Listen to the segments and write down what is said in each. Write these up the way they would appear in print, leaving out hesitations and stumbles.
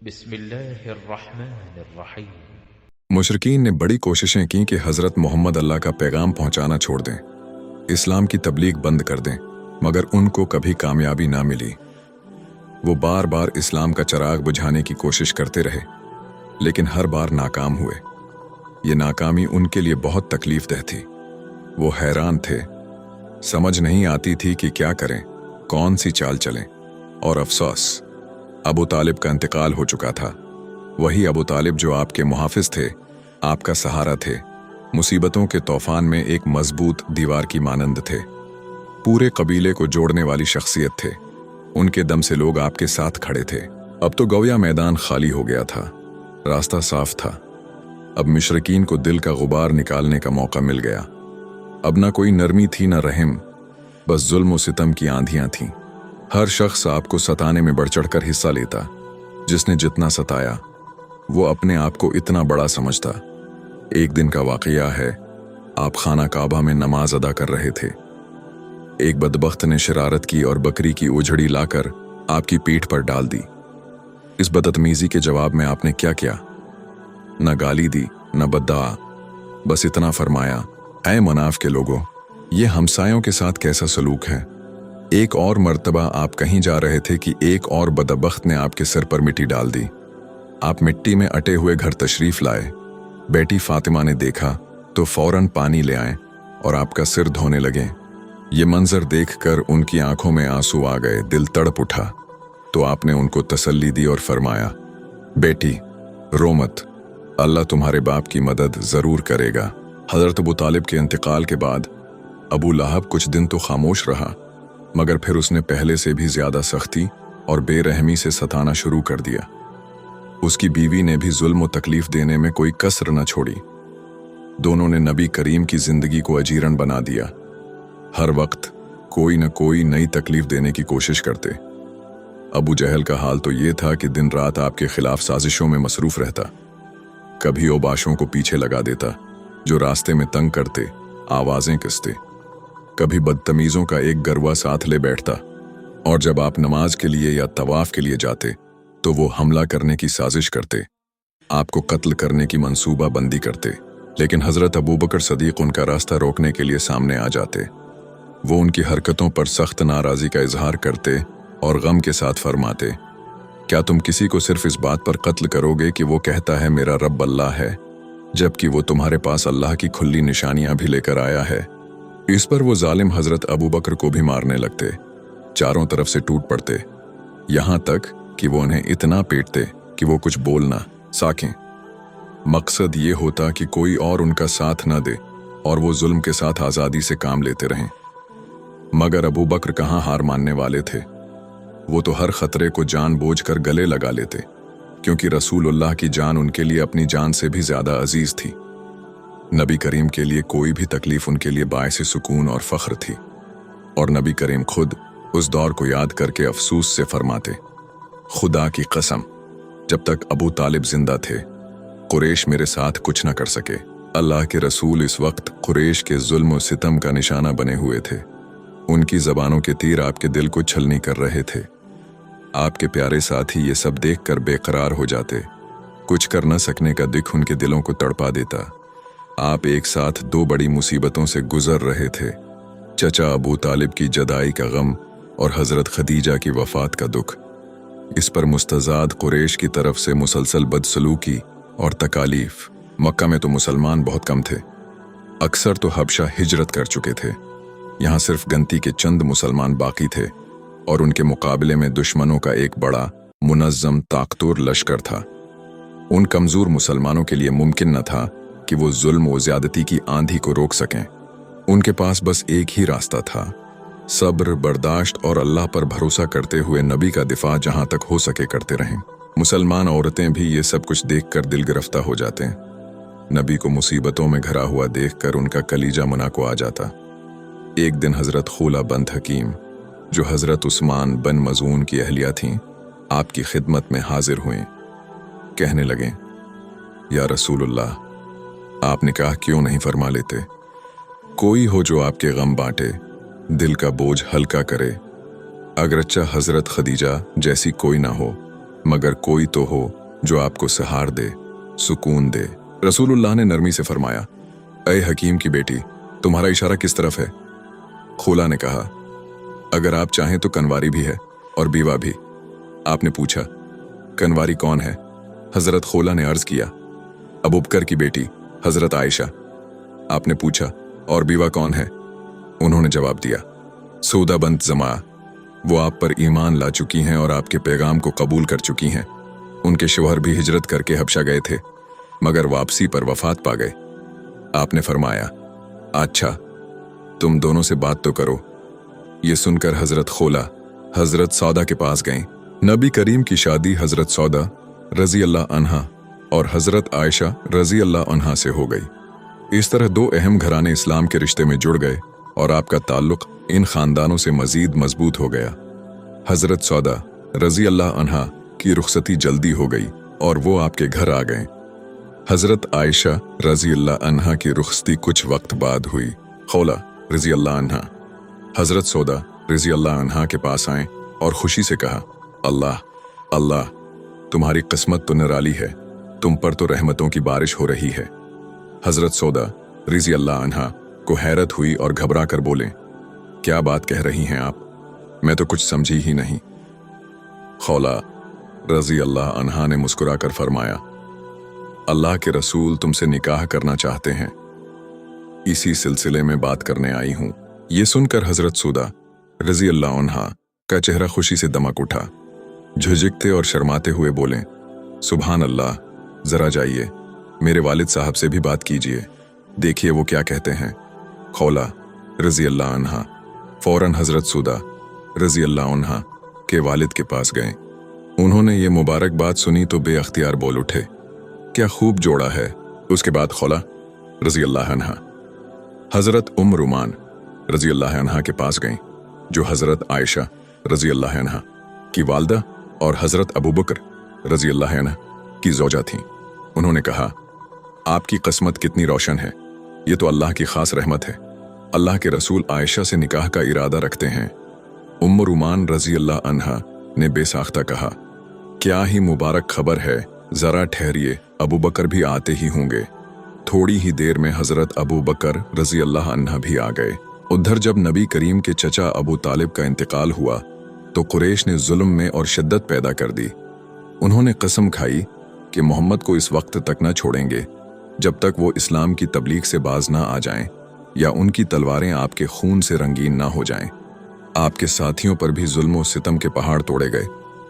बिस्मिल्लाहिर्रहमानिर्रहीम। मुशरिकीन ने बड़ी कोशिशें की कि हज़रत मोहम्मद अल्लाह का पैगाम पहुंचाना छोड़ दें, इस्लाम की तबलीग बंद कर दें, मगर उनको कभी कामयाबी ना मिली। वो बार बार इस्लाम का चिराग बुझाने की कोशिश करते रहे, लेकिन हर बार नाकाम हुए। ये नाकामी उनके लिए बहुत तकलीफदेह थी। वो हैरान थे, समझ नहीं आती थी कि क्या करें, कौन सी चाल चलें। और अफसोस, अबू तालिब का इंतकाल हो चुका था। वही अबू तालिब जो आपके मुहाफिज थे, आपका सहारा थे, मुसीबतों के तूफान में एक मजबूत दीवार की मानंद थे, पूरे कबीले को जोड़ने वाली शख्सियत थे। उनके दम से लोग आपके साथ खड़े थे। अब तो गोया मैदान खाली हो गया था, रास्ता साफ था। अब मुशरिकीन को दिल का गुबार निकालने का मौका मिल गया। अब ना कोई नरमी थी ना रहम, बस जुल्म और सितम की आंधियां थीं। हर शख्स आपको सताने में बढ़ चढ़कर हिस्सा लेता। जिसने जितना सताया, वो अपने आप को इतना बड़ा समझता। एक दिन का वाकया है, आप खाना काबा में नमाज अदा कर रहे थे। एक बदबख्त ने शरारत की और बकरी की उजड़ी लाकर आपकी पीठ पर डाल दी। इस बदतमीजी के जवाब में आपने क्या किया? न गाली दी, न बद्दुआ, बस इतना फरमाया, ऐ मनाफ के लोगों, ये हमसायों के साथ कैसा सलूक है। एक और मर्तबा आप कहीं जा रहे थे कि एक और बदबख्त ने आपके सिर पर मिट्टी डाल दी। आप मिट्टी में अटे हुए घर तशरीफ लाए। बेटी फातिमा ने देखा तो फौरन पानी ले आए और आपका सिर धोने लगे। ये मंजर देखकर उनकी आंखों में आंसू आ गए, दिल तड़प उठा। तो आपने उनको तसल्ली दी और फरमाया, बेटी रो मत, अल्लाह तुम्हारे बाप की मदद जरूर करेगा। हजरत अबू तालिब के इंतकाल के बाद अबू लहब कुछ दिन तो खामोश रहा, मगर फिर उसने पहले से भी ज्यादा सख्ती और बेरहमी से सताना शुरू कर दिया। उसकी बीवी ने भी जुल्म और तकलीफ देने में कोई कसर न छोड़ी। दोनों ने नबी करीम की जिंदगी को अजीरन बना दिया। हर वक्त कोई न कोई नई तकलीफ देने की कोशिश करते। अबू जहल का हाल तो ये था कि दिन रात आपके खिलाफ साजिशों में मसरूफ रहता। कभी ओबाशों को पीछे लगा देता जो रास्ते में तंग करते, आवाजें कसते। कभी बदतमीजों का एक गरवा साथ ले बैठता, और जब आप नमाज के लिए या तवाफ के लिए जाते तो वो हमला करने की साजिश करते, आपको कत्ल करने की मंसूबा बंदी करते। लेकिन हजरत अबू बकर सदीक उनका रास्ता रोकने के लिए सामने आ जाते। वो उनकी हरकतों पर सख्त नाराजी का इजहार करते और गम के साथ फरमाते, क्या तुम किसी को सिर्फ इस बात पर कत्ल करोगे कि वो कहता है मेरा रब अल्लाह है, जबकि वो तुम्हारे पास अल्लाह की खुली निशानियां भी लेकर आया है। इस पर वो जालिम हजरत अबू बकर को भी मारने लगते, चारों तरफ से टूट पड़ते, यहां तक कि वो उन्हें इतना पीटते कि वो कुछ बोल ना सकें। मकसद ये होता कि कोई और उनका साथ ना दे और वो जुल्म के साथ आज़ादी से काम लेते रहें। मगर अबू बकर कहाँ हार मानने वाले थे। वो तो हर खतरे को जानबूझकर गले लगा लेते, क्योंकि रसूलुल्लाह की जान उनके लिए अपनी जान से भी ज्यादा अजीज थी। नबी करीम के लिए कोई भी तकलीफ उनके लिए बायसे सुकून और फख्र थी। और नबी करीम खुद उस दौर को याद करके अफसोस से फरमाते, खुदा की कसम, जब तक अबू तालिब जिंदा थे कुरैश मेरे साथ कुछ न कर सके। अल्लाह के रसूल इस वक्त कुरैश के जुल्म और सितम का निशाना बने हुए थे। उनकी जबानों के तीर आपके दिल को छलनी कर रहे थे। आपके प्यारे साथी ये सब देखकर बेकरार हो जाते। कुछ कर न सकने का दुख उनके दिलों को तड़पा देता। आप एक साथ दो बड़ी मुसीबतों से गुजर रहे थे, चचा अबू तालिब की जदाई का गम और हजरत खदीजा की वफात का दुख। इस पर मुस्तजाद कुरैश की तरफ से मुसलसल बदसलूकी और तकालीफ। मक्का में तो मुसलमान बहुत कम थे, अक्सर तो हबशा हिजरत कर चुके थे। यहाँ सिर्फ गनती के चंद मुसलमान बाकी थे, और उनके मुकाबले में दुश्मनों का एक बड़ा मुनज़्ज़म ताकतवर लश्कर था। उन कमजोर मुसलमानों के लिए मुमकिन न था कि वो जुल्म व ज्यादती की आंधी को रोक सकें। उनके पास बस एक ही रास्ता था, सब्र, बर्दाश्त और अल्लाह पर भरोसा करते हुए नबी का दिफा जहां तक हो सके करते रहें। मुसलमान औरतें भी ये सब कुछ देखकर दिल गिरफ्तार हो जाते हैं। नबी को मुसीबतों में घिरा हुआ देखकर उनका कलीजा मुना को आ जाता। एक दिन हजरत खुला बंत हकीम, जो हजरत उस्मान बन मजून की अहलिया थीं, आपकी खिदमत में हाजिर हुए। कहने लगे, या रसूलुल्लाह, आप निकाह क्यों नहीं फरमा लेते? कोई हो जो आपके गम बांटे, दिल का बोझ हल्का करे। अगरच्चा हजरत खदीजा जैसी कोई ना हो, मगर कोई तो हो जो आपको सहार दे, सुकून दे। रसूलुल्लाह ने नरमी से फरमाया, ऐ हकीम की बेटी, तुम्हारा इशारा किस तरफ है? खुला ने कहा, अगर आप चाहें तो कनवारी भी है और बीवा भी। आपने पूछा, कनवारी कौन है? हजरत खुला ने अर्ज किया, अबू बकर की बेटी हजरत आयशा। आपने पूछा, और बीवा कौन है? उन्होंने जवाब दिया, सौदा बंत जमा, वो आप पर ईमान ला चुकी हैं और आपके पैगाम को कबूल कर चुकी हैं। उनके शौहर भी हिजरत करके हबशा गए थे, मगर वापसी पर वफात पा गए। आपने फरमाया, अच्छा, तुम दोनों से बात तो करो। ये सुनकर हजरत खोला हजरत सौदा के पास गईं। नबी करीम की शादी हजरत सौदा रजी अल्लाह अन्हा और हजरत आयशा रजी अल्लाह अन्हा से हो गई। इस तरह दो अहम घराने इस्लाम के रिश्ते में जुड़ गए और आपका ताल्लुक इन खानदानों से मजीद मजबूत हो गया। हजरत सौदा रजी अल्लाह अन्हा की रुखसती जल्दी हो गई और वो आपके घर आ गए। हजरत आयशा रजी अल्लाह अन्हा की रुखसती कुछ वक्त बाद हुई। खौला रजी अल्लाह अन्हा हजरत सौदा रजी अल्लाह अन्हा के पास आए और खुशी से कहा, अल्लाह अल्लाह, तुम्हारी किस्मत तो निराली है, तुम पर तो रहमतों की बारिश हो रही है। हजरत सौदा रजी अल्लाह अन्हा को हैरत हुई और घबरा कर बोले, क्या बात कह रही हैं आप? मैं तो कुछ समझी ही नहीं। खौला रजी अल्लाह अन्हा ने मुस्कुराकर फरमाया, अल्लाह के रसूल तुमसे निकाह करना चाहते हैं, इसी सिलसिले में बात करने आई हूं। ये सुनकर हजरत सौदा रजी अल्लाह अन्हा का चेहरा खुशी से दमक उठा। झुझकते और शर्माते हुए बोले, सुभान अल्लाह, जरा जाइए, मेरे वालिद साहब से भी बात कीजिए, देखिए वो क्या कहते हैं। खौला रजी अल्लाह अन्हा फौरन हजरत सौदा रजी अल्लाह अन्हा के वालिद के पास गए। उन्होंने ये मुबारक बात सुनी तो बेअख्तियार बोल उठे, क्या खूब जोड़ा है। उसके बाद खौला रजी अल्लाह अन्हा हजरत रुमान रजी अल्लाह अन्हा के पास गईं, जो हजरत आयशा रजी अल्लाह अन्हा की वालदा और हजरत अबू बकर रजी अल्लाह अन्हा की जोजा थीं। उन्होंने कहा, आपकी किस्मत कितनी रोशन है, ये तो अल्लाह की खास रहमत है। अल्लाह के रसूल आयशा से निकाह का इरादा रखते हैं। रुमान रजी अल्लाह अन्हा ने बेसाख्ता कहा, क्या ही मुबारक खबर है, जरा ठहरिए, अबू बकर भी आते ही होंगे। थोड़ी ही देर में हजरत अबू बकर रजी अल्लाह अन्हा भी आ गए। उधर जब नबी करीम के चचा अबू तालिब का इंतकाल हुआ तो कुरैश ने जुल्म में और शिद्दत पैदा कर दी। उन्होंने कसम खाई कि मोहम्मद को इस वक्त तक न छोड़ेंगे जब तक वो इस्लाम की तबलीग से बाज ना आ जाएं या उनकी तलवारें आपके खून से रंगीन ना हो जाएं। आपके साथियों पर भी जुल्म और सितम के पहाड़ तोड़े गए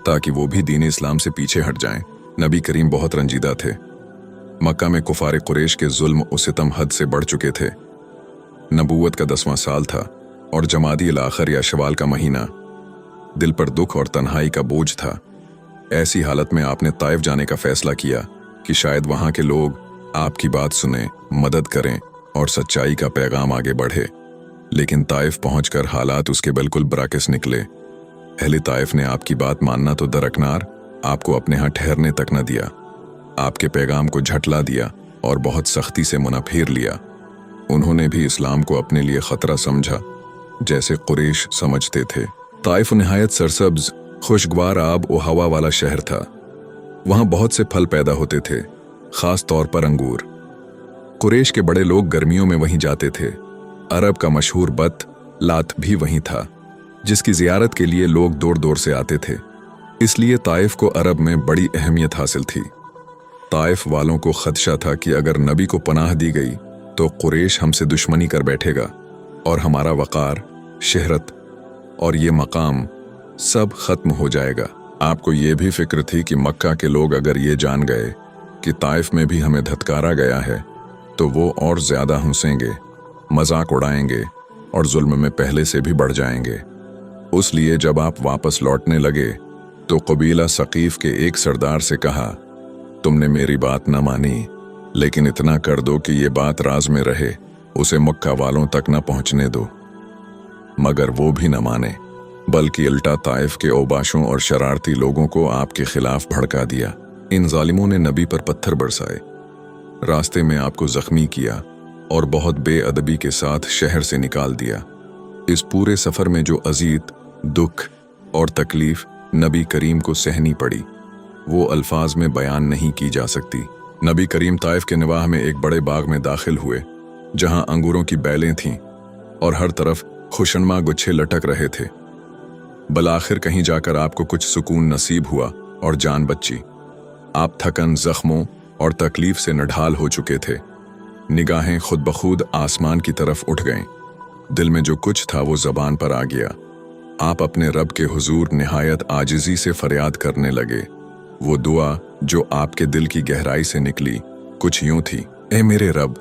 ताकि वो भी दीन इस्लाम से पीछे हट जाएं। नबी करीम बहुत रंजीदा थे। मक्का में कुफार कुरैश के जुल्म और सितम हद से बढ़ चुके थे। नबूवत का 10वां साल था और जमादी आखिर या शवाल का महीना। दिल पर दुख और तन्हाई का बोझ था। ऐसी हालत में आपने ताइफ जाने का फैसला किया कि शायद वहां के लोग आपकी बात सुने, मदद करें और सच्चाई का पैगाम आगे बढ़े। लेकिन ताइफ पहुंचकर हालात उसके बिल्कुल बराकिस निकले। अहले ताइफ ने आपकी बात मानना तो दरकनार, आपको अपने यहाँ ठहरने तक न दिया। आपके पैगाम को झटला दिया और बहुत सख्ती से मुनाफिर लिया। उन्होंने भी इस्लाम को अपने लिए खतरा समझा, जैसे कुरैश समझते थे। ताइफ निहायत सरसब्ज, खुशगवार आब और हवा वाला शहर था। वहां बहुत से फल पैदा होते थे, खास तौर पर अंगूर। कुरैश के बड़े लोग गर्मियों में वहीं जाते थे। अरब का मशहूर बत लात भी वहीं था, जिसकी जियारत के लिए लोग दूर दूर से आते थे। इसलिए ताइफ को अरब में बड़ी अहमियत हासिल थी। ताइफ वालों को खदशा था कि अगर नबी को पनाह दी गई तो कुरैश हमसे दुश्मनी कर बैठेगा और हमारा वक़ार, शहरत और ये मकाम सब खत्म हो जाएगा। आपको ये भी फिक्र थी कि मक्का के लोग अगर ये जान गए कि ताइफ में भी हमें धत्कारा गया है तो वो और ज्यादा हंसेंगे, मजाक उड़ाएंगे और जुल्म में पहले से भी बढ़ जाएंगे। उसलिए जब आप वापस लौटने लगे तो कबीला सकीफ के एक सरदार से कहा, तुमने मेरी बात न मानी, लेकिन इतना कर दो कि ये बात राज में रहे, उसे मक्का वालों तक न पहुंचने दो। मगर वो भी न माने, बल्कि उल्टा ताइफ के ओबाशों और शरारती लोगों को आपके खिलाफ भड़का दिया। इन जालिमों ने नबी पर पत्थर बरसाए, रास्ते में आपको जख्मी किया और बहुत बेअदबी के साथ शहर से निकाल दिया। इस पूरे सफर में जो अजीत, दुख और तकलीफ नबी करीम को सहनी पड़ी, वो अल्फाज में बयान नहीं की जा सकती। नबी करीम ताइफ के निवाह में एक बड़े बाग में दाखिल हुए, जहां अंगूरों की बेलें थीं और हर तरफ खुशनुमा गुच्छे लटक रहे थे। बलाखिर कहीं जाकर आपको कुछ सुकून नसीब हुआ और जान बची। आप थकन, जख्मों और तकलीफ से नढाल हो चुके थे। निगाहें खुद बखुद आसमान की तरफ उठ गईं। दिल में जो कुछ था वो जबान पर आ गया। आप अपने रब के हुजूर निहायत आजिज़ी से फरियाद करने लगे। वो दुआ जो आपके दिल की गहराई से निकली कुछ यूं थी: ए मेरे रब,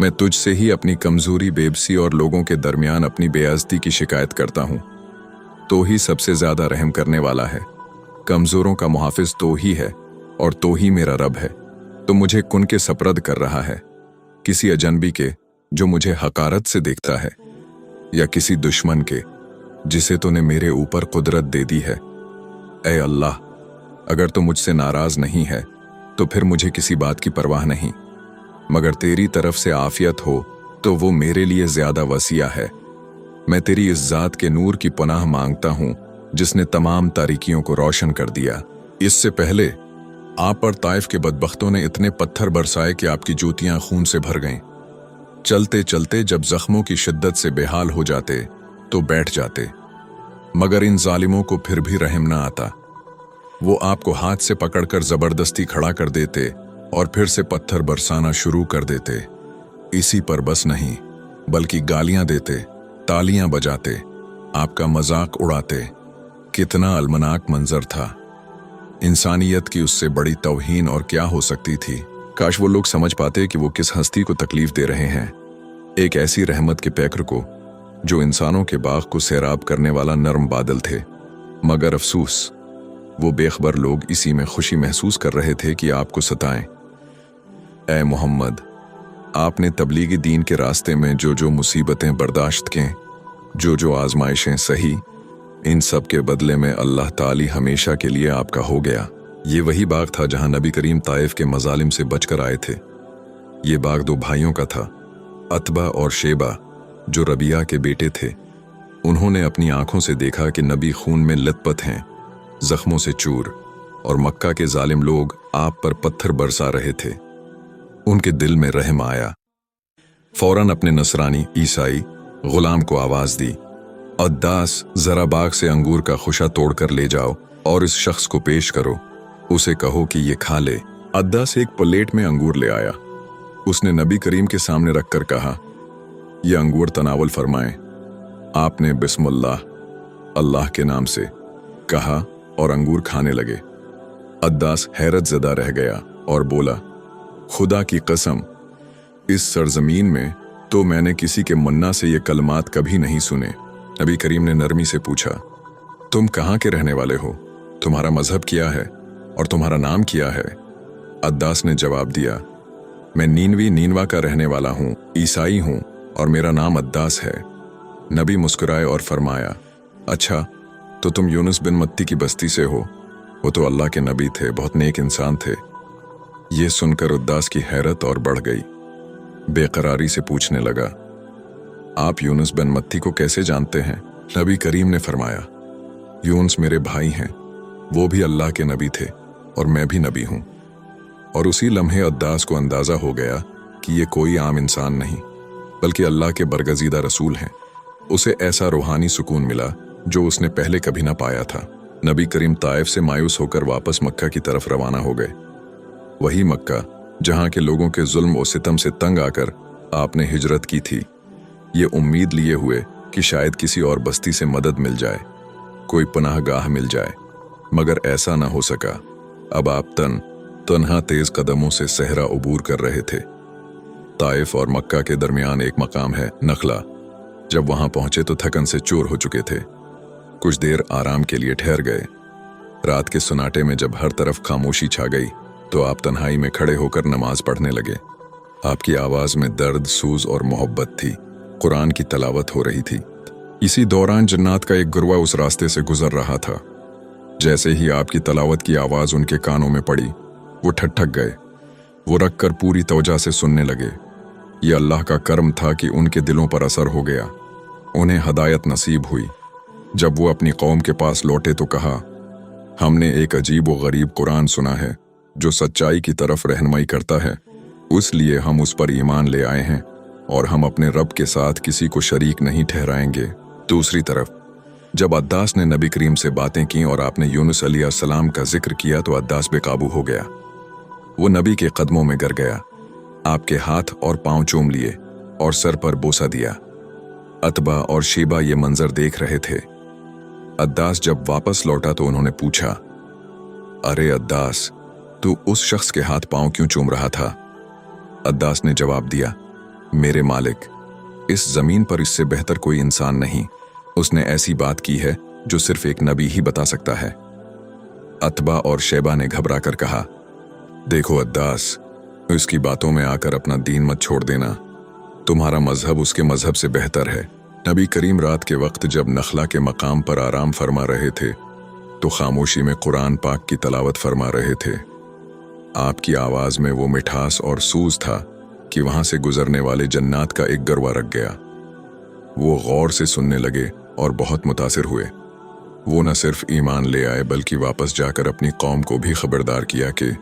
मैं तुझसे ही अपनी कमजोरी, बेबसी और लोगों के दरमियान अपनी बेइज्जती की शिकायत करता हूँ। तो ही सबसे ज्यादा रहम करने वाला है। कमजोरों का मुहाफिज तो ही है और तो ही मेरा रब है। तो मुझे कुन के सपरद कर रहा है, किसी अजनबी के जो मुझे हकारत से देखता है, या किसी दुश्मन के जिसे तूने मेरे ऊपर कुदरत दे दी है। ऐ अल्लाह, अगर तू मुझसे नाराज नहीं है तो फिर मुझे किसी बात की परवाह नहीं, मगर तेरी तरफ से आफियत हो तो वो मेरे लिए ज्यादा वसीया है। मैं तेरी इस जात के नूर की पनाह मांगता हूं जिसने तमाम तारीकियों को रोशन कर दिया। इससे पहले आप पर ताइफ के बदबख्तों ने इतने पत्थर बरसाए कि आपकी जूतियां खून से भर गईं। चलते चलते जब जख्मों की शिद्दत से बेहाल हो जाते तो बैठ जाते, मगर इन जालिमों को फिर भी रहम न आता। वो आपको हाथ से पकड़कर जबरदस्ती खड़ा कर देते और फिर से पत्थर बरसाना शुरू कर देते। इसी पर बस नहीं, बल्कि गालियां देते, तालियां बजाते, आपका मजाक उड़ाते। कितना अलमनाक मंजर था। इंसानियत की उससे बड़ी तौहीन और क्या हो सकती थी। काश वो लोग समझ पाते कि वो किस हस्ती को तकलीफ दे रहे हैं। एक ऐसी रहमत के पैकर को जो इंसानों के बाग को सैराब करने वाला नरम बादल थे। मगर अफसोस, वो बेखबर लोग इसी में खुशी महसूस कर रहे थे कि आपको सताएं। ऐ मोहम्मद, आपने तबलीगी दीन के रास्ते में जो जो मुसीबतें बर्दाश्त कें, जो जो आजमाइशें सही, इन सब के बदले में अल्लाह ताली हमेशा के लिए आपका हो गया। ये वही बाग था जहां नबी करीम ताइफ के मजालिम से बचकर आए थे। ये बाग दो भाइयों का था, अतबा और शेबा, जो रबिया के बेटे थे। उन्होंने अपनी आंखों से देखा कि नबी खून में लथपथ हैं, जख्मों से चूर, और मक्का के जालिम लोग आप पर पत्थर बरसा रहे थे। उनके दिल में रहम आया। फौरन अपने नसरानी ईसाई गुलाम को आवाज दी, अद्दास, जरा बाग से अंगूर का खुशा तोड़कर ले जाओ और इस शख्स को पेश करो। उसे कहो कि ये खा ले। अद्दास एक प्लेट में अंगूर ले आया। उसने नबी करीम के सामने रखकर कहा, यह अंगूर तनावल फरमाएं। आपने बिस्मिल्लाह, अल्लाह के नाम से कहा और अंगूर खाने लगे। अद्दास हैरत ज़दा रह गया और बोला, खुदा की कसम, इस सरजमीन में तो मैंने किसी के मुन्ना से ये कलमात कभी नहीं सुने। नबी करीम ने नरमी से पूछा, तुम कहाँ के रहने वाले हो? तुम्हारा मजहब क्या है और तुम्हारा नाम क्या है? अद्दास ने जवाब दिया, मैं नीनवा का रहने वाला हूँ, ईसाई हूँ और मेरा नाम अद्दास है। नबी मुस्कुराए और फरमाया, अच्छा, तो तुम यूनुस बिन मत्ती की बस्ती से हो। वो तो अल्लाह के नबी थे, बहुत नेक इंसान थे। ये सुनकर अद्दास की हैरत और बढ़ गई। बेकरारी से पूछने लगा, आप यूनुस बिन मत्ती को कैसे जानते हैं? नबी करीम ने फरमाया, यूनुस मेरे भाई हैं, वो भी अल्लाह के नबी थे और मैं भी नबी हूँ। और उसी लम्हे अद्दास को अंदाजा हो गया कि ये कोई आम इंसान नहीं, बल्कि अल्लाह के बरगजीदा रसूल हैं। उसे ऐसा रूहानी सुकून मिला जो उसने पहले कभी ना पाया था। नबी करीम ताइफ से मायूस होकर वापस मक्का की तरफ रवाना हो गए। वही मक्का जहां के लोगों के जुल्म और सितम से तंग आकर आपने हिजरत की थी, ये उम्मीद लिए हुए कि शायद किसी और बस्ती से मदद मिल जाए, कोई पनाहगाह मिल जाए, मगर ऐसा ना हो सका। अब आप तन्हा तेज कदमों से सहरा उबूर कर रहे थे। ताइफ और मक्का के दरमियान एक मकाम है, नखला। जब वहां पहुंचे तो थकन से चूर हो चुके थे। कुछ देर आराम के लिए ठहर गए। रात के सुनाटे में जब हर तरफ खामोशी छा गई तो आप तन्हाई में खड़े होकर नमाज पढ़ने लगे। आपकी आवाज में दर्द, सूज और मोहब्बत थी। कुरान की तलावत हो रही थी। इसी दौरान जन्नात का एक गुरवा उस रास्ते से गुजर रहा था। जैसे ही आपकी तलावत की आवाज उनके कानों में पड़ी, वो ठठक गए। वो रखकर पूरी तवज्जो से सुनने लगे। ये अल्लाह का करम था कि उनके दिलों पर असर हो गया। उन्हें हदायत नसीब हुई। जब वो अपनी कौम के पास लौटे तो कहा, हमने एक अजीब व गरीब कुरान सुना है जो सच्चाई की तरफ रहनुमाई करता है, इसलिए हम उस पर ईमान ले आए हैं और हम अपने रब के साथ किसी को शरीक नहीं ठहराएंगे। दूसरी तरफ जब अद्दास ने नबी करीम से बातें की और आपने यूनुस अलैहिस्सलाम का जिक्र किया तो अद्दास बेकाबू हो गया। वो नबी के कदमों में गिर गया, आपके हाथ और पांव चूम लिए और सर पर बोसा दिया। अतबा और शीबा ये मंजर देख रहे थे। अद्दास जब वापस लौटा तो उन्होंने पूछा, अरे अद्दास, तू उस शख्स के हाथ पांव क्यों चूम रहा था? अद्दास ने जवाब दिया, मेरे मालिक, इस जमीन पर इससे बेहतर कोई इंसान नहीं। उसने ऐसी बात की है जो सिर्फ एक नबी ही बता सकता है। अतबा और शैबा ने घबरा कर कहा, देखो अद्दास, इसकी बातों में आकर अपना दीन मत छोड़ देना। तुम्हारा मजहब उसके मजहब से बेहतर है। नबी करीम रात के वक्त जब नखला के मकाम पर आराम फरमा रहे थे तो खामोशी में कुरान पाक की तलावत फरमा रहे थे। आपकी आवाज में वो मिठास और सूज था कि वहां से गुजरने वाले जन्नात का एक गरवा रख गया। वो गौर से सुनने लगे और बहुत मुतासिर हुए। वो न सिर्फ ईमान ले आए बल्कि वापस जाकर अपनी कौम को भी खबरदार किया कि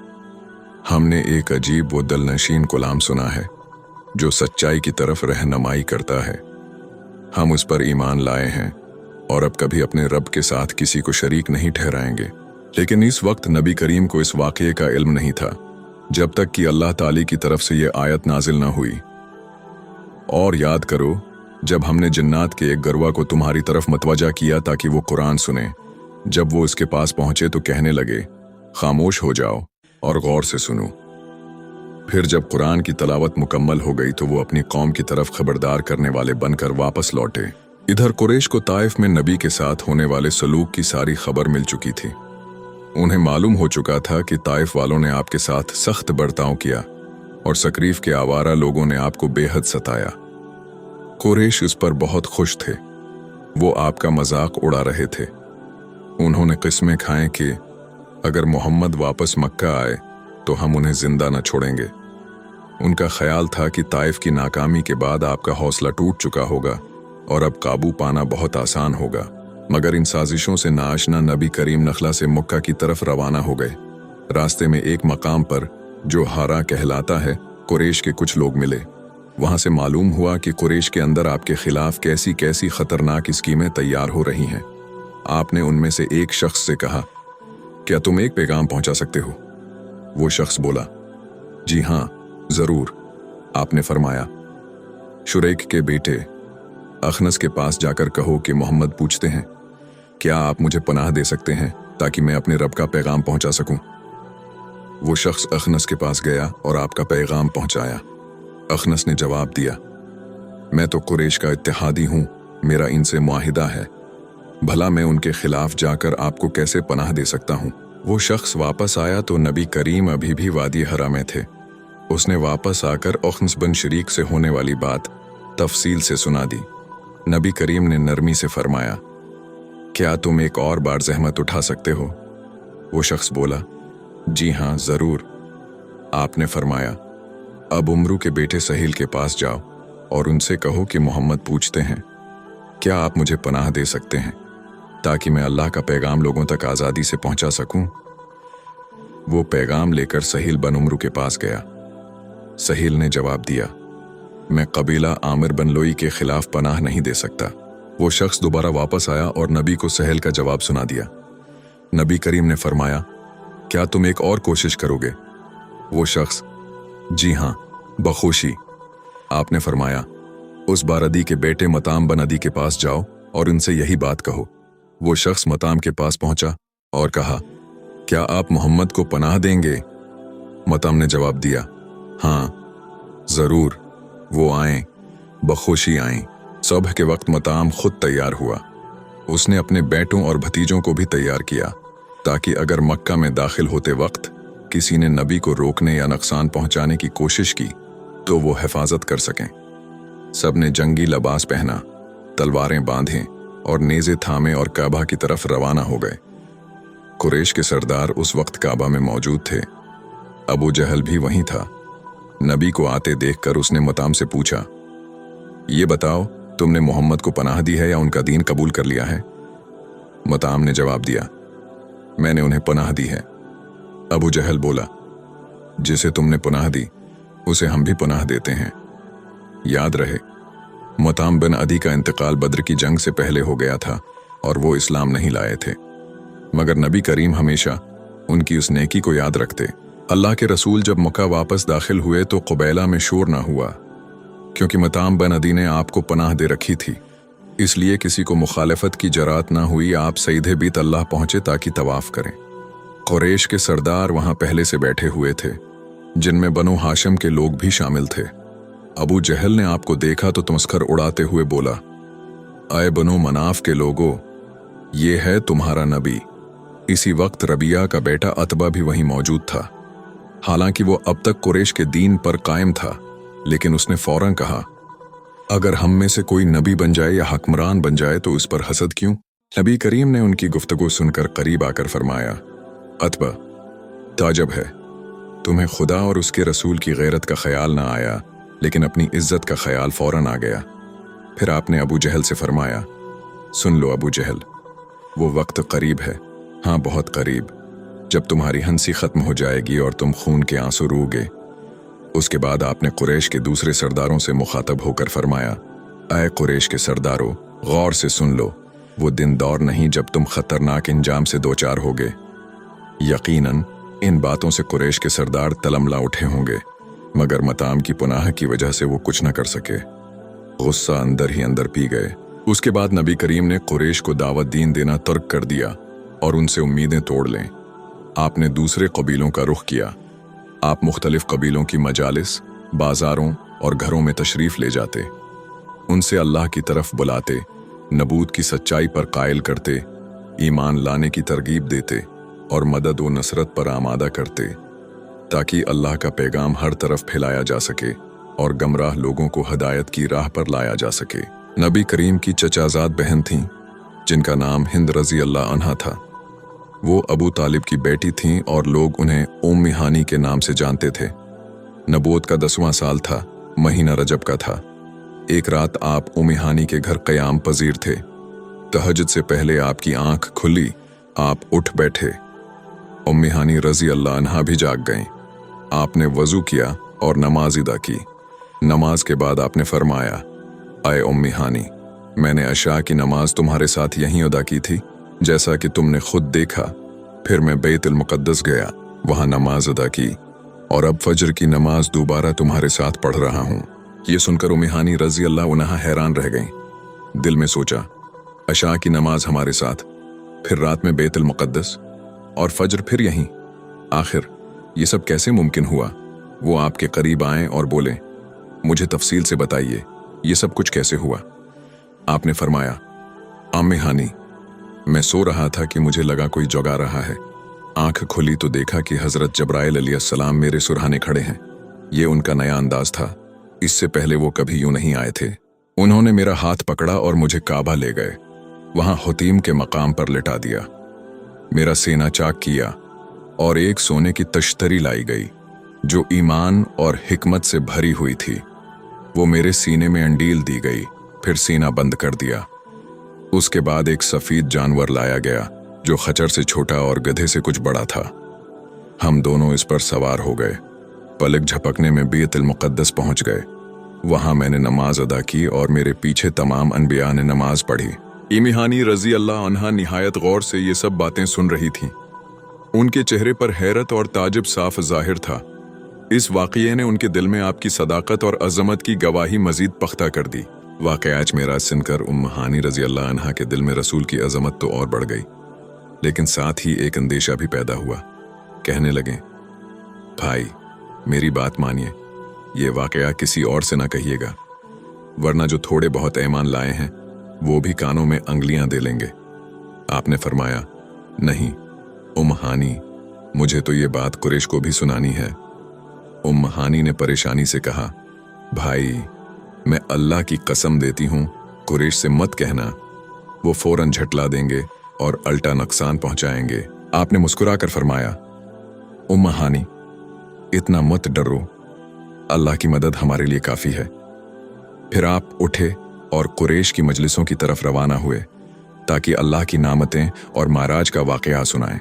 हमने एक अजीब व दिलनशीन गुलाम सुना है जो सच्चाई की तरफ रहनुमाई करता है। हम उस पर ईमान लाए हैं और अब कभी अपने रब के साथ किसी को शरीक नहीं ठहराएंगे। लेकिन इस वक्त नबी करीम को इस वाक़ये का इल्म नहीं था जब तक कि अल्लाह ताली की तरफ से ये आयत नाजिल न हुई। और याद करो जब हमने जन्नात के एक गरवा को तुम्हारी तरफ मतवजा किया ताकि वो कुरान सुने। जब वो इसके पास पहुंचे तो कहने लगे, खामोश हो जाओ और गौर से सुनो। फिर जब कुरान की तलावत मुकम्मल हो गई तो वो अपनी कौम की तरफ खबरदार करने वाले बनकर वापस लौटे। इधर कुरैश को ताइफ में नबी के साथ होने वाले सलूक की सारी खबर मिल चुकी थी। उन्हें मालूम हो चुका था कि ताइफ वालों ने आपके साथ सख्त बर्ताव किया और सकरीफ के आवारा लोगों ने आपको बेहद सताया। कुरैश इस पर बहुत खुश थे। वो आपका मजाक उड़ा रहे थे। उन्होंने किस्में खाएं कि अगर मोहम्मद वापस मक्का आए तो हम उन्हें जिंदा न छोड़ेंगे। उनका ख्याल था कि ताइफ की नाकामी के बाद आपका हौसला टूट चुका होगा और अब काबू पाना बहुत आसान होगा। मगर इन साजिशों से नाआशना नबी करीम नखला से मक्का की तरफ रवाना हो गए। रास्ते में एक मकाम पर जो हारा कहलाता है, कुरैश के कुछ लोग मिले। वहां से मालूम हुआ कि कुरैश के अंदर आपके खिलाफ कैसी कैसी खतरनाक स्कीमें तैयार हो रही हैं। आपने उनमें से एक शख्स से कहा, क्या तुम एक पैगाम पहुंचा सकते हो? वो शख्स बोला, जी हां, जरूर। आपने फरमाया, शुरैक के बेटे अखनस के पास जाकर कहो कि मोहम्मद पूछते हैं, क्या आप मुझे पनाह दे सकते हैं ताकि मैं अपने रब का पैगाम पहुंचा सकूं? वो शख्स अखनस के पास गया और आपका पैगाम पहुंचाया। अखनस ने जवाब दिया, मैं तो कुरैश का इत्तेहादी हूं, मेरा इनसे मुआहिदा है। भला मैं उनके खिलाफ जाकर आपको कैसे पनाह दे सकता हूं? वो शख्स वापस आया तो नबी करीम अभी भी वादी हरा में थे। उसने वापस आकर अखनस बिन शरीक से होने वाली बात तफसील से सुना दी। नबी करीम ने नरमी से फरमाया, क्या तुम एक और बार जहमत उठा सकते हो? वो शख्स बोला, जी हां, जरूर। आपने फरमाया, अब उमरू के बेटे सहील के पास जाओ और उनसे कहो कि मोहम्मद पूछते हैं, क्या आप मुझे पनाह दे सकते हैं ताकि मैं अल्लाह का पैगाम लोगों तक आज़ादी से पहुंचा सकूं? वो पैगाम लेकर सहील बन उमरू के पास गया। सहील ने जवाब दिया, मैं कबीला आमिर बन लोई के खिलाफ पनाह नहीं दे सकता। वो शख्स दोबारा वापस आया और नबी को सहेल का जवाब सुना दिया। नबी करीम ने फरमाया, क्या तुम एक और कोशिश करोगे? वो शख्स, जी हां, बखुशी। आपने फरमाया, उस बार अदी के बेटे मताम बन अदी के पास जाओ और उनसे यही बात कहो। वो शख्स मताम के पास पहुंचा और कहा, क्या आप मोहम्मद को पनाह देंगे? मताम ने जवाब दिया, हां, जरूर। वो आए, बखुशी आए। सुबह के वक्त मताम खुद तैयार हुआ। उसने अपने बेटों और भतीजों को भी तैयार किया ताकि अगर मक्का में दाखिल होते वक्त किसी ने नबी को रोकने या नुकसान पहुंचाने की कोशिश की तो वो हिफाजत कर सकें। सब ने जंगी लिबास पहना, तलवारें बांधें और नेज़े थामे और काबा की तरफ रवाना हो गए। कुरैश के सरदार उस वक्त काबा में मौजूद थे। अबू जहल भी वहीं था। नबी को आते देखकर उसने मताम से पूछा, ये बताओ, तुमने मोहम्मद को पनाह दी है या उनका दीन कबूल कर लिया है? मताम ने जवाब दिया, मैंने उन्हें पनाह दी है। अबू जहल बोला, जिसे तुमने पनाह दी उसे हम भी पनाह देते हैं। याद रहे, मुताम बिन अदी का इंतकाल बद्र की जंग से पहले हो गया था और वो इस्लाम नहीं लाए थे, मगर नबी करीम हमेशा उनकी उस नेकी को याद रखते। अल्लाह के रसूल जब मक्का वापस दाखिल हुए तो कुबैला में शोर ना हुआ, क्योंकि मुताम बिन अदी ने आपको पनाह दे रखी थी, इसलिए किसी को मुखालफत की जरात ना हुई। आप सईदे बीत अल्लाह पहुंचे ताकि तवाफ करें। कुरैश के सरदार वहां पहले से बैठे हुए थे, जिनमें बनु हाशिम के लोग भी शामिल थे। अबू जहल ने आपको देखा तो तमस्कर उड़ाते हुए बोला, आए बनु मनाफ के लोगों, ये है तुम्हारा नबी। इसी वक्त रबिया का बेटा अतबा भी वहीं मौजूद था। हालांकि वो अब तक कुरैश के दीन पर कायम था, लेकिन उसने फौरन कहा, अगर हम में से कोई नबी बन जाए या हुक्मरान बन जाए तो उस पर हसद क्यों? नबी करीम ने उनकी गुफ्तगू सुनकर करीब आकर फरमाया, अतबा, ताजब है, तुम्हें खुदा और उसके रसूल की गैरत का ख्याल ना आया, लेकिन अपनी इज्जत का ख्याल फौरन आ गया। फिर आपने अबू जहल से फरमाया, सुन लो अबू जहल, वो वक्त करीब है, हाँ बहुत करीब, जब तुम्हारी हंसी खत्म हो जाएगी और तुम खून के आंसू रोगे। उसके बाद आपने कुरैश के दूसरे सरदारों से मुखातब होकर फरमाया, ऐ कुरैश के सरदारों, गौर से सुन लो, वो दिन दौर नहीं जब तुम खतरनाक इंजाम से दो चार होगे। यकीनन इन बातों से कुरैश के सरदार तलमला उठे होंगे, मगर मताम की पुनाह की वजह से वो कुछ न कर सके। गुस्सा अंदर ही अंदर पी गए। उसके बाद नबी करीम ने कुरैश को दावत दीन देना तर्क कर दिया और उनसे उम्मीदें तोड़ लें। आपने दूसरे कबीलों का रुख किया। आप मुख्तलिफ कबीलों की मजालिस, बाजारों और घरों में तशरीफ ले जाते, उनसे अल्लाह की तरफ बुलाते, नबूत की सच्चाई पर कायल करते, ईमान लाने की तरगीब देते और मदद व नसरत पर आमादा करते, ताकि अल्लाह का पैगाम हर तरफ फैलाया जा सके और गमराह लोगों को हदायत की राह पर लाया जा सके। नबी करीम की चचाजाद बहन थीं, जिनका नाम हिंद रज़ी अल्लाह अन्हा था। वो अबू तालिब की बेटी थीं और लोग उन्हें उम्मी हानी के नाम से जानते थे। नबूवत का 10वां साल था, महीना रजब का था। एक रात आप उम्मी हानी के घर क़याम पजीर थे। तहज्जुद से पहले आपकी आंख खुली, आप उठ बैठे। उम्मी हानी रज़ी अल्लाह अन्हा भी जाग गईं। आपने वज़ू किया और नमाज अदा की। नमाज के बाद आपने फरमाया, आए उम्मी हानी, मैंने अशा की नमाज तुम्हारे साथ यहीं अदा की थी, जैसा कि तुमने खुद देखा। फिर मैं बैतुल मुक़द्दस गया, वहां नमाज अदा की और अब फजर की नमाज दोबारा तुम्हारे साथ पढ़ रहा हूं। ये सुनकर उम्मी हानी रज़ी अल्लाह अन्हा हैरान रह गईं। दिल में सोचा, अशा की नमाज हमारे साथ, फिर रात में बैतुल मुक़द्दस और फजर फिर यहीं, आखिर ये सब कैसे मुमकिन हुआ? वो आपके करीब आए और बोले, मुझे तफसील से बताइए, ये सब कुछ कैसे हुआ? आपने फरमाया, आम्मी हानी, मैं सो रहा था कि मुझे लगा कोई जगा रहा है। आंख खुली तो देखा कि हजरत जब्राइल अलैहिस्सलाम मेरे सुरहाने खड़े हैं। ये उनका नया अंदाज था, इससे पहले वो कभी यूं नहीं आए थे। उन्होंने मेरा हाथ पकड़ा और मुझे काबा ले गए, वहां हुतीम के मकाम पर लिटा दिया। मेरा सीना चाक किया और एक सोने की तश्तरी लाई गई, जो ईमान और हिकमत से भरी हुई थी। वो मेरे सीने में अंडील दी गई, फिर सीना बंद कर दिया। उसके बाद एक सफेद जानवर लाया गया, जो खच्चर से छोटा और गधे से कुछ बड़ा था। हम दोनों इस पर सवार हो गए। पलक झपकने में बैतुल मुक़द्दस पहुंच गए। वहां मैंने नमाज अदा की और मेरे पीछे तमाम अनबिया ने नमाज पढ़ी। उम्मी हानी रज़ी अल्लाह अन्हा निहायत गौर से ये सब बातें सुन रही थीं। उनके चेहरे पर हैरत और ताजुब साफ जाहिर था। इस वाक़ये ने उनके दिल में आपकी सदाकत और अज़मत की गवाही मजीद पख्ता कर दी। वाक़यात मेराज सुनकर उम्मी हानी रज़ी अल्लाह अन्हा के दिल में रसूल की अज़मत तो और बढ़ गई, लेकिन साथ ही एक अंदेशा भी पैदा हुआ। कहने लगे, भाई मेरी बात मानिए, ये वाक़या किसी और से ना कहिएगा, वरना जो थोड़े बहुत ईमान लाए हैं वो भी कानों में अंगलियां दे लेंगे। आपने फरमाया, नहीं उम्मी हानी, मुझे तो ये बात कुरैश को भी सुनानी है। उम्मी हानी ने परेशानी से कहा, भाई मैं अल्लाह की कसम देती हूँ, कुरैश से मत कहना, वो फौरन झटला देंगे और अल्टा नुकसान पहुंचाएंगे। आपने मुस्कुराकर फरमाया, उम्मी हानी इतना मत डरो, अल्लाह की मदद हमारे लिए काफ़ी है। फिर आप उठे और कुरैश की मजलिसों की तरफ रवाना हुए, ताकि अल्लाह की नामतें और माराज का वाक़या सुनाएं।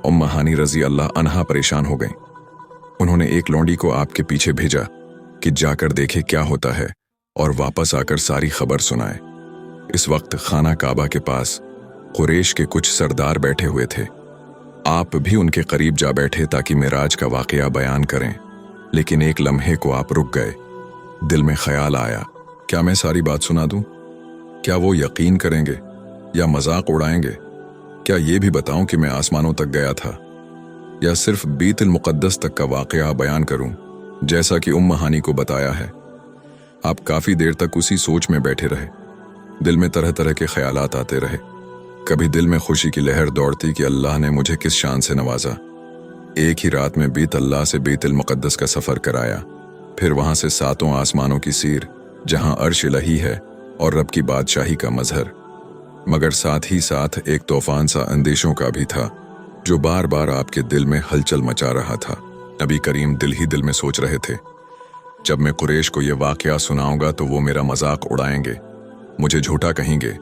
उम्मा हानी रजी अल्लाह अन्हा परेशान हो गईं। उन्होंने एक लौंडी को आपके पीछे भेजा कि जाकर देखे क्या होता है और वापस आकर सारी खबर सुनाए। इस वक्त खाना काबा के पास कुरैश के कुछ सरदार बैठे हुए थे। आप भी उनके करीब जा बैठे ताकि मेराज का वाकया बयान करें, लेकिन एक लम्हे को आप रुक गए। दिल में ख्याल आया, क्या मैं सारी बात सुना दूं? क्या वो यकीन करेंगे या मजाक उड़ाएंगे? क्या ये भी बताऊं कि मैं आसमानों तक गया था, या सिर्फ बीतुल मुक़द्दस तक का वाकया बयान करूं जैसा कि उम्मा हानी को बताया है? आप काफी देर तक उसी सोच में बैठे रहे। दिल में तरह तरह के ख्यालात आते रहे। कभी दिल में खुशी की लहर दौड़ती कि अल्लाह ने मुझे किस शान से नवाजा। एक ही रात में बीत अल्लाह से बीतुल मुक़द्दस का सफर कराया, फिर वहां से 7 आसमानों की सीर जहां अर्श इलाही है और रब की बादशाही का मजहर। मगर साथ ही साथ एक तूफान सा अंदेशों का भी था जो बार बार आपके दिल में हलचल मचा रहा था। नबी करीम दिल ही दिल में सोच रहे थे, जब मैं कुरैश को ये वाकया सुनाऊंगा तो वो मेरा मजाक उड़ाएंगे, मुझे झूठा कहेंगे,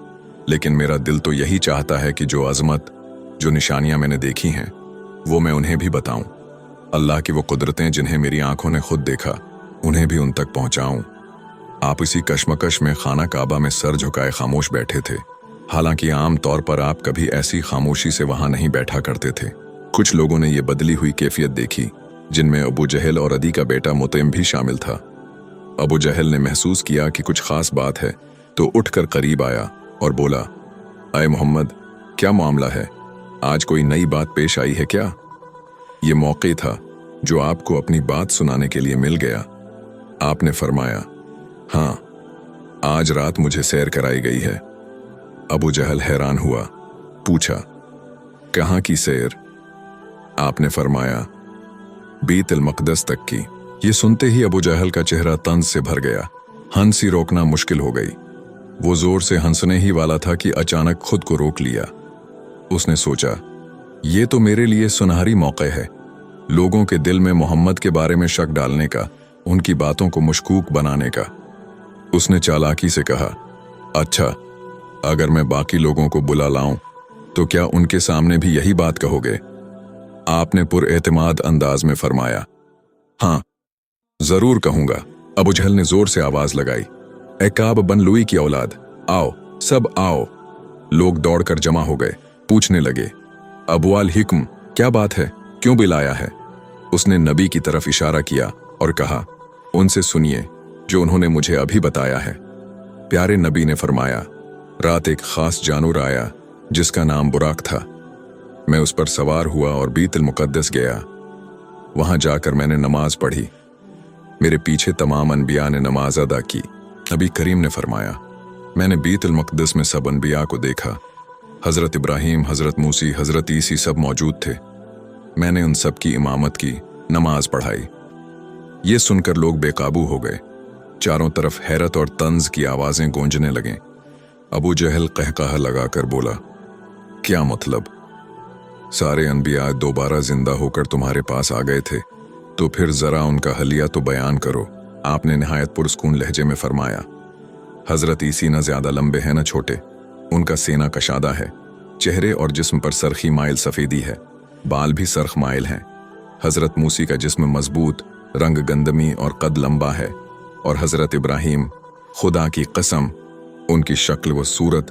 लेकिन मेरा दिल तो यही चाहता है कि जो अजमत, जो निशानियां मैंने देखी हैं वो मैं उन्हें भी बताऊं। अल्लाह की वो कुदरतें जिन्हें मेरी आंखों ने खुद देखा, उन्हें भी उन तक पहुंचाऊं। आप इसी कश्मकश में खाना काबा में सर झुकाए खामोश बैठे थे। हालांकि आम तौर पर आप कभी ऐसी खामोशी से वहां नहीं बैठा करते थे। कुछ लोगों ने ये बदली हुई कैफियत देखी, जिनमें अबू जहल और अदी का बेटा मुतइम भी शामिल था। अबू जहल ने महसूस किया कि कुछ खास बात है तो उठकर करीब आया और बोला, आए मोहम्मद, क्या मामला है? आज कोई नई बात पेश आई है क्या? ये मौके था जो आपको अपनी बात सुनाने के लिए मिल गया। आपने फरमाया, हाँ, आज रात मुझे सैर कराई गई है। अबू जहल हैरान हुआ, पूछा, कहाँ की सैर? आपने फरमाया, बीतुल मुक़द्दस तक की। ये सुनते ही अबू जहल का चेहरा तंज से भर गया। हंसी रोकना मुश्किल हो गई। वो जोर से हंसने ही वाला था कि अचानक खुद को रोक लिया। उसने सोचा, ये तो मेरे लिए सुनहरी मौका है लोगों के दिल में मोहम्मद के बारे में शक डालने का, उनकी बातों को मशकूक बनाने का। उसने चालाकी से कहा, अच्छा, अगर मैं बाकी लोगों को बुला लाऊं तो क्या उनके सामने भी यही बात कहोगे? आपने पुरएतमाद अंदाज में फरमाया, हाँ, जरूर कहूंगा। अबू जहल ने जोर से आवाज लगाई, ए काब बन लुई की औलाद, आओ, सब आओ। लोग दौड़कर जमा हो गए, पूछने लगे, अबू अल हिक्म, क्या बात है, क्यों बुलाया है? उसने नबी की तरफ इशारा किया और कहा, उनसे सुनिए जो उन्होंने मुझे अभी बताया है। प्यारे नबी ने फरमाया, रात एक खास जानवर आया जिसका नाम बुराक था। मैं उस पर सवार हुआ और बीतुल मुक़द्दस गया। वहां जाकर मैंने नमाज पढ़ी। मेरे पीछे तमाम अनबिया ने नमाज अदा की। नबी करीम ने फरमाया, मैंने बीतुल मुक़द्दस में सब अनबिया को देखा। हज़रत इब्राहीम, हज़रत मूसी, हज़रत ईसी सब मौजूद थे। मैंने उन सब की इमामत की, नमाज पढ़ाई। ये सुनकर लोग बेकाबू हो गए। चारों तरफ हैरत और तंज की आवाजें गूंजने लगें। अबू जहल कहकहा लगाकर बोला, क्या मतलब? सारे अनबिया दोबारा जिंदा होकर तुम्हारे पास आ गए थे, तो फिर जरा उनका हलिया तो बयान करो। आपने निहायत पुरस्कून लहजे में फरमाया, हजरत ईसी न ज्यादा लंबे हैं न छोटे, उनका सीना कशादा है, चेहरे और जिस्म पर सरखी माइल सफेदी है, बाल भी सरख माइल हैं। हजरत मूसी का जिस्म मजबूत, रंग गंदमी और कद लंबा है, और हजरत इब्राहीम, खुदा की कसम, उनकी शक्ल व सूरत,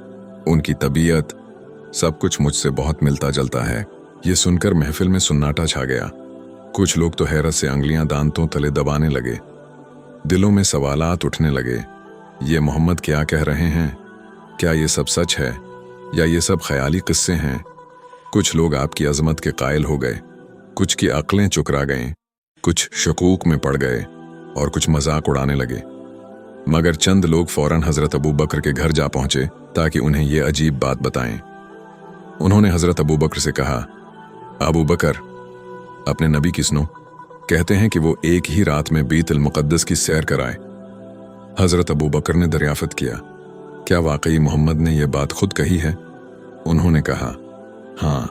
उनकी तबीयत, सब कुछ मुझसे बहुत मिलता जुलता है। ये सुनकर महफिल में सुन्नाटा छा गया। कुछ लोग तो हैरत से अंगलियां दांतों तले दबाने लगे। दिलों में सवालात उठने लगे, ये मोहम्मद क्या कह रहे हैं? क्या ये सब सच है या ये सब ख्याली किस्से हैं? कुछ लोग आपकी अजमत के कायल हो गए, कुछ की अक्लें चुकरा गईं, कुछ शकूक में पड़ गए और कुछ मजाक उड़ाने लगे। मगर चंद लोग फौरन हजरत अबू बकर के घर जा पहुंचे ताकि उन्हें यह अजीब बात बताएं। उन्होंने हजरत अबू बकर से कहा, अबू बकर, अपने नबी की सुनो, कहते हैं कि वो एक ही रात में बीतुल मुक़द्दस की सैर कराए। हजरत अबू बकर ने दरियाफत किया, क्या वाकई मोहम्मद ने यह बात खुद कही है? उन्होंने कहा, हाँ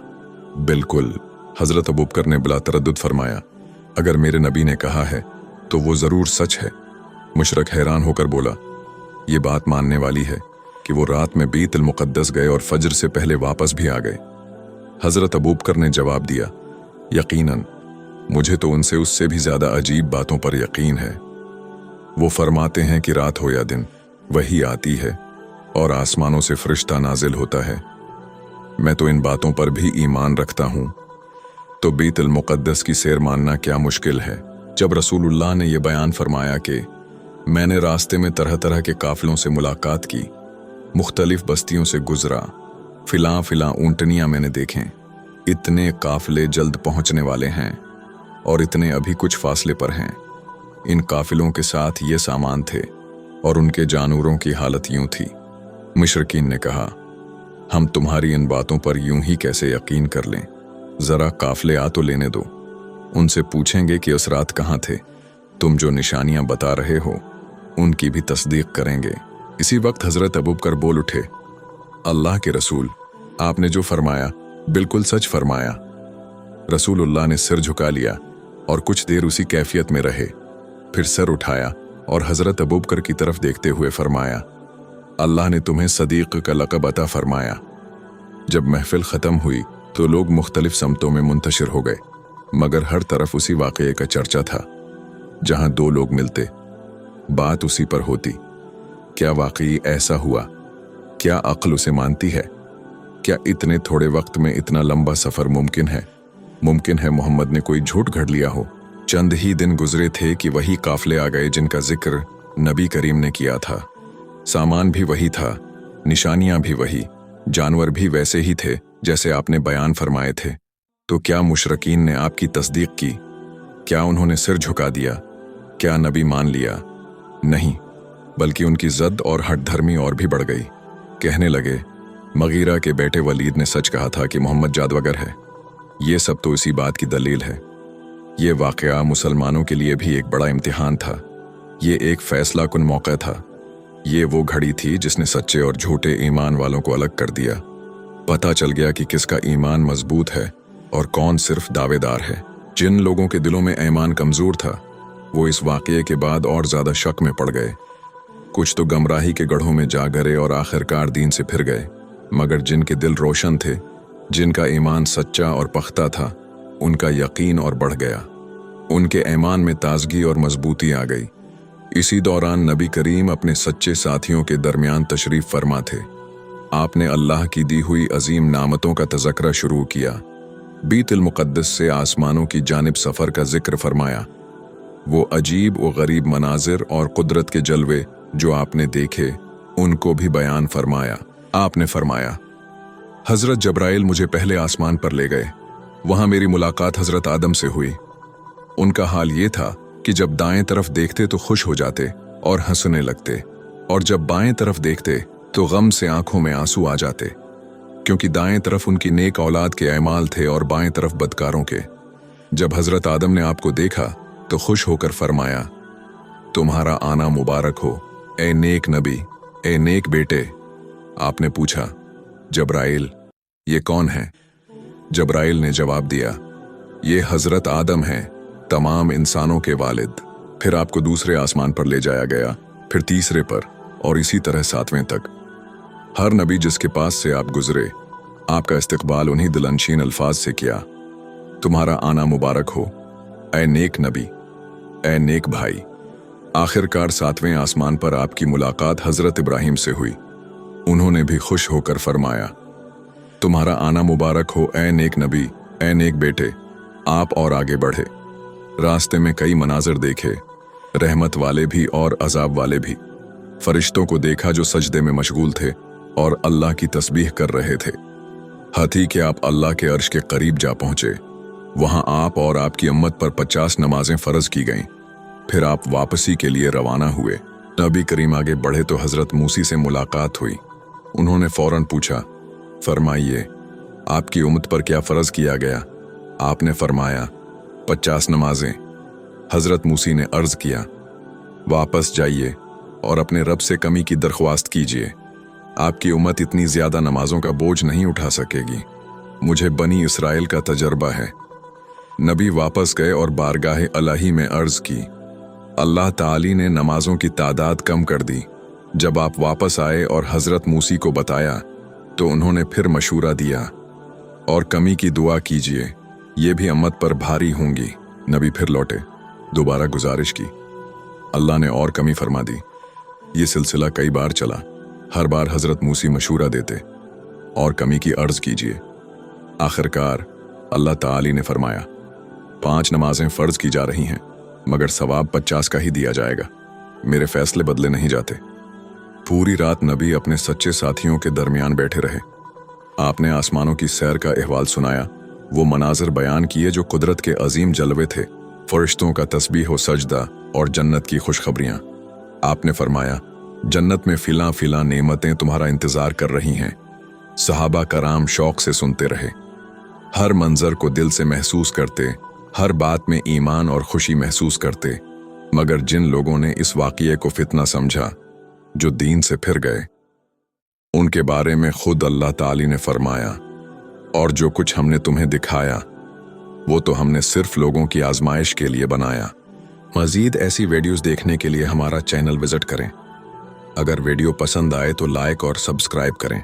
बिल्कुल। हजरत अबू बकर ने बिला तरद्दुद फरमाया, अगर मेरे नबी ने कहा है तो वो जरूर सच है। मुशरक हैरान होकर बोला, ये बात मानने वाली है कि वो रात में बीतुल मुक़द्दस गए और फजर से पहले वापस भी आ गए। हजरत अबूबकर ने जवाब दिया, यकीनन, मुझे तो उनसे उससे भी ज्यादा अजीब बातों पर यकीन है। वो फरमाते हैं कि रात हो या दिन वही आती है और आसमानों से फरिश्ता नाजिल होता है। मैं तो इन बातों पर भी ईमान रखता हूँ। तो बैतुल मुक़द्दस की सैर मानना क्या मुश्किल है। जब रसूलुल्लाह ने यह बयान फरमाया कि मैंने रास्ते में तरह तरह के काफिलों से मुलाकात की, मुख्तलिफ बस्तियों से गुजरा, फिला ऊंटनियां मैंने देखें, इतने काफिले जल्द पहुंचने वाले हैं और इतने अभी कुछ फासले पर हैं। इन काफिलों के साथ ये सामान थे और उनके जानवरों की हालत यूं थी। मुशरिकीन ने कहा, हम तुम्हारी इन बातों पर यूं ही कैसे यकीन कर लें, जरा काफिले आ तो लेने दो। उनसे पूछेंगे कि उस रात कहाँ थे, तुम जो निशानियां बता रहे हो उनकी भी तस्दीक करेंगे। इसी वक्त हजरत अबूबकर बोल उठे, अल्लाह के रसूल, आपने जो फरमाया बिल्कुल सच फरमाया। रसूलुल्लाह ने सिर झुका लिया और कुछ देर उसी कैफियत में रहे, फिर सर उठाया और हजरत अबूबकर की तरफ देखते हुए फरमाया, अल्लाह ने तुम्हें सदीक का लक़ब अता फरमाया। जब महफिल ख़त्म हुई तो लोग मुख्तलिफ समतों में मुंतशिर हो गए, मगर हर तरफ उसी वाक़ये का चर्चा था। जहां दो लोग मिलते बात उसी पर होती। क्या वाकई ऐसा हुआ? क्या अक्ल उसे मानती है? क्या इतने थोड़े वक्त में इतना लंबा सफर मुमकिन है? मुमकिन है मोहम्मद ने कोई झूठ घड़ लिया हो। चंद ही दिन गुजरे थे कि वही काफिले आ गए जिनका जिक्र नबी करीम ने किया था। सामान भी वही था, निशानियां भी वही, जानवर भी वैसे ही थे जैसे आपने बयान फरमाए थे। तो क्या मुशरिकीन ने आपकी तस्दीक की? क्या उन्होंने सिर झुका दिया? क्या नबी मान लिया? नहीं, बल्कि उनकी ज़द और हठधर्मी और भी बढ़ गई। कहने लगे, मगीरा के बेटे वलीद ने सच कहा था कि मोहम्मद जादूगर है। ये सब तो इसी बात की दलील है। ये वाक़या मुसलमानों के लिए भी एक बड़ा इम्तिहान था। ये एक फैसला कुन मौका था। ये वो घड़ी थी जिसने सच्चे और झूठे ईमान वालों को अलग कर दिया। पता चल गया कि किसका ईमान मजबूत है और कौन सिर्फ दावेदार है। जिन लोगों के दिलों में ईमान कमज़ोर था वो इस वाक़ये के बाद और ज़्यादा शक में पड़ गए। कुछ तो गमराही के गढ़ों में जा गिरे और आखिरकार दीन से फिर गए, मगर जिनके दिल रोशन थे, जिनका ईमान सच्चा और पख्ता था, उनका यकीन और बढ़ गया। उनके ईमान में ताजगी और मजबूती आ गई। इसी दौरान नबी करीम अपने सच्चे साथियों के दरमियान तशरीफ फरमा थे। आपने अल्लाह की दी हुई अजीम नामतों का तज़किरा शुरू किया। बैतुल मुक़द्दस से आसमानों की जानिब सफ़र का जिक्र फरमाया। वो अजीब व गरीब मनाजिर और कुदरत के जलवे जो आपने देखे उनको भी बयान फरमाया। आपने फरमाया, हज़रत जब्राइल मुझे पहले आसमान पर ले गए। वहाँ मेरी मुलाकात हज़रत आदम से हुई। उनका हाल ये था कि जब दाएं तरफ देखते तो खुश हो जाते और हंसने लगते, और जब बाएं तरफ देखते तो गम से आंखों में आंसू आ जाते, क्योंकि दाएं तरफ उनकी नेक औलाद के ऐमाल थे और बाएं तरफ बदकारों के। जब हज़रत आदम ने आपको देखा तो खुश होकर फरमाया, तुम्हारा आना मुबारक हो ए नेक नबी, ए नेक बेटे। आपने पूछा, जब्राइल ये कौन है? जब्राइल ने जवाब दिया, ये हज़रत आदम हैं, तमाम इंसानों के वालिद। फिर आपको दूसरे आसमान पर ले जाया गया, फिर तीसरे पर, और इसी तरह 7वें तक। हर नबी जिसके पास से आप गुजरे, आपका इस्तकबाल उन्हीं दिलनशीन अल्फाज से किया, तुम्हारा आना मुबारक हो ए नेक नबी, ए नेक भाई। आखिरकार 7वें आसमान पर आपकी मुलाकात हज़रत इब्राहिम से हुई। उन्होंने भी खुश होकर फरमाया, तुम्हारा आना मुबारक हो ए नेक नबी, ए नेक बेटे। आप और आगे बढ़े। रास्ते में कई मनाजिर देखे, रहमत वाले भी और अजाब वाले भी। फरिश्तों को देखा जो सजदे में मशगूल थे और अल्लाह की तस्बीह कर रहे थे। हाथी के आप अल्लाह के अर्श के करीब जा पहुंचे। वहां आप और आपकी उम्मत पर 50 नमाजें फ़र्ज की गईं। फिर आप वापसी के लिए रवाना हुए। नबी करीम आगे बढ़े तो हज़रत मूसी से मुलाकात हुई। उन्होंने फ़ौरन पूछा, फरमाइए आपकी उम्मत पर क्या फ़र्ज किया गया? आपने फरमाया, 50 नमाजें। हज़रत मूसी ने अर्ज़ किया, वापस जाइए और अपने रब से कमी की दरख्वास्त कीजिए। आपकी उम्मत इतनी ज़्यादा नमाजों का बोझ नहीं उठा सकेगी। मुझे बनी इसराइल का तजर्बा है। नबी वापस गए और बारगाह इलाही में अर्ज़ की। अल्लाह ताली ने नमाजों की तादाद कम कर दी। जब आप वापस आए और हज़रत मूसी को बताया तो उन्होंने फिर मशूरा दिया। और कमी की दुआ कीजिए, ये भी अम्मत पर भारी होंगी। नबी फिर लौटे, दोबारा गुजारिश की। अल्लाह ने और कमी फरमा दी। ये सिलसिला कई बार चला। हर बार हजरत मूसी मशूरा देते, और कमी की अर्ज कीजिए। आखिरकार अल्लाह ताली ने फरमाया, 5 नमाजें फ़र्ज की जा रही हैं, मगर सवाब 50 का ही दिया जाएगा। मेरे फैसले बदले नहीं जाते। पूरी रात नबी अपने सच्चे साथियों के दरमियान बैठे रहे। आपने आसमानों की सैर का अहवाल सुनाया, वो मनाजर बयान किए जो कुदरत के अजीम जलवे थे, फरिश्तों का तस्बीह व सजदा और जन्नत की खुशखबरियां। आपने फरमाया, जन्नत में फिला फिला नेमतें तुम्हारा इंतजार कर रही हैं। सहाबा कराम शौक से सुनते रहे, हर मंजर को दिल से महसूस करते, हर बात में ईमान और खुशी महसूस करते। मगर जिन लोगों ने इस वाक़ये को फितना समझा, जो दीन से फिर गए, उनके बारे में खुद अल्लाह ताली ने फरमाया, और जो कुछ हमने तुम्हें दिखाया वो तो हमने सिर्फ लोगों की आजमाइश के लिए बनाया। मज़ीद ऐसी वीडियोस देखने के लिए हमारा चैनल विजिट करें। अगर वीडियो पसंद आए तो लाइक और सब्सक्राइब करें।